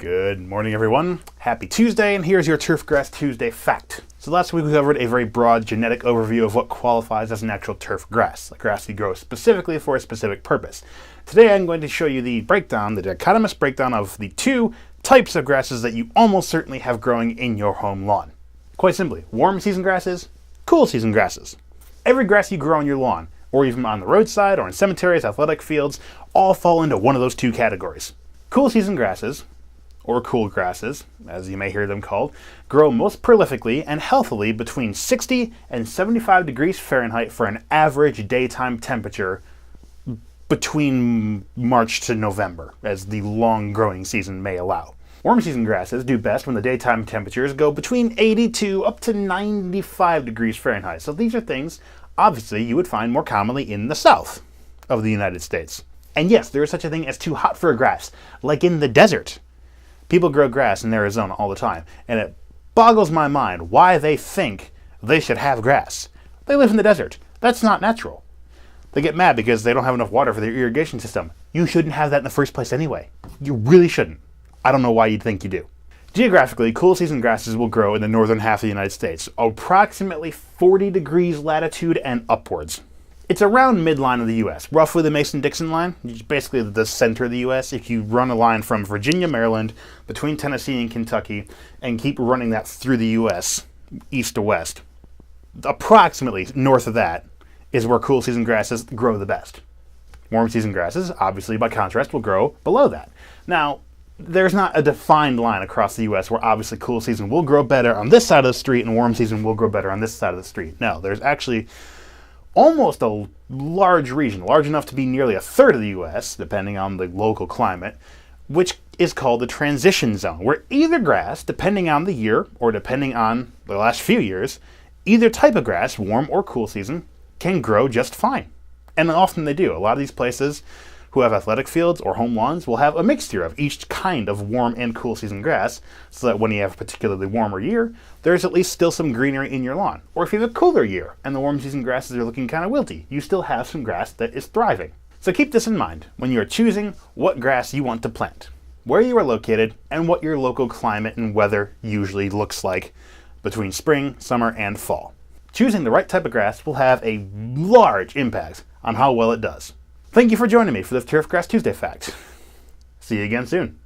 Good morning, everyone. Happy Tuesday, and here's your Turfgrass Tuesday fact. So last week we covered a very broad genetic overview of what qualifies as an actual turf grass, a grass you grow specifically for a specific purpose. Today I'm going to show you the dichotomous breakdown of the two types of grasses that you almost certainly have growing in your home lawn. Quite simply, warm season grasses, cool season grasses. Every grass you grow on your lawn, or even on the roadside or in cemeteries, athletic fields, all fall into one of those two categories. Cool season grasses, or cool grasses, as you may hear them called, grow most prolifically and healthily between 60 and 75 degrees Fahrenheit for an average daytime temperature between March to November, as the long growing season may allow. Warm season grasses do best when the daytime temperatures go between 82 up to 95 degrees Fahrenheit. So these are things, obviously, you would find more commonly in the south of the United States. And yes, there is such a thing as too hot for a grass, like in the desert. People grow grass in Arizona all the time, and it boggles my mind why they think they should have grass. They live in the desert. That's not natural. They get mad because they don't have enough water for their irrigation system. You shouldn't have that in the first place anyway. You really shouldn't. I don't know why you'd think you do. Geographically, cool season grasses will grow in the northern half of the United States, approximately 40 degrees latitude and upwards. It's around midline of the U.S., roughly the Mason-Dixon line, basically the center of the U.S. If you run a line from Virginia, Maryland, between Tennessee and Kentucky, and keep running that through the U.S., east to west, approximately north of that is where cool season grasses grow the best. Warm season grasses, obviously by contrast, will grow below that. Now, there's not a defined line across the U.S. where obviously cool season will grow better on this side of the street and warm season will grow better on this side of the street. No, there's actually almost a large region, large enough to be nearly a third of the U.S., depending on the local climate, which is called the transition zone, where either grass, depending on the year or depending on the last few years, either type of grass, warm or cool season, can grow just fine. And often they do. A lot of these places who have athletic fields or home lawns will have a mixture of each kind of warm and cool season grass, so that when you have a particularly warmer year, there's at least still some greenery in your lawn. Or if you have a cooler year and the warm season grasses are looking kind of wilty, you still have some grass that is thriving. So keep this in mind when you are choosing what grass you want to plant, where you are located, and what your local climate and weather usually looks like between spring, summer, and fall. Choosing the right type of grass will have a large impact on how well it does. Thank you for joining me for this Turfgrass Tuesday fact. See you again soon.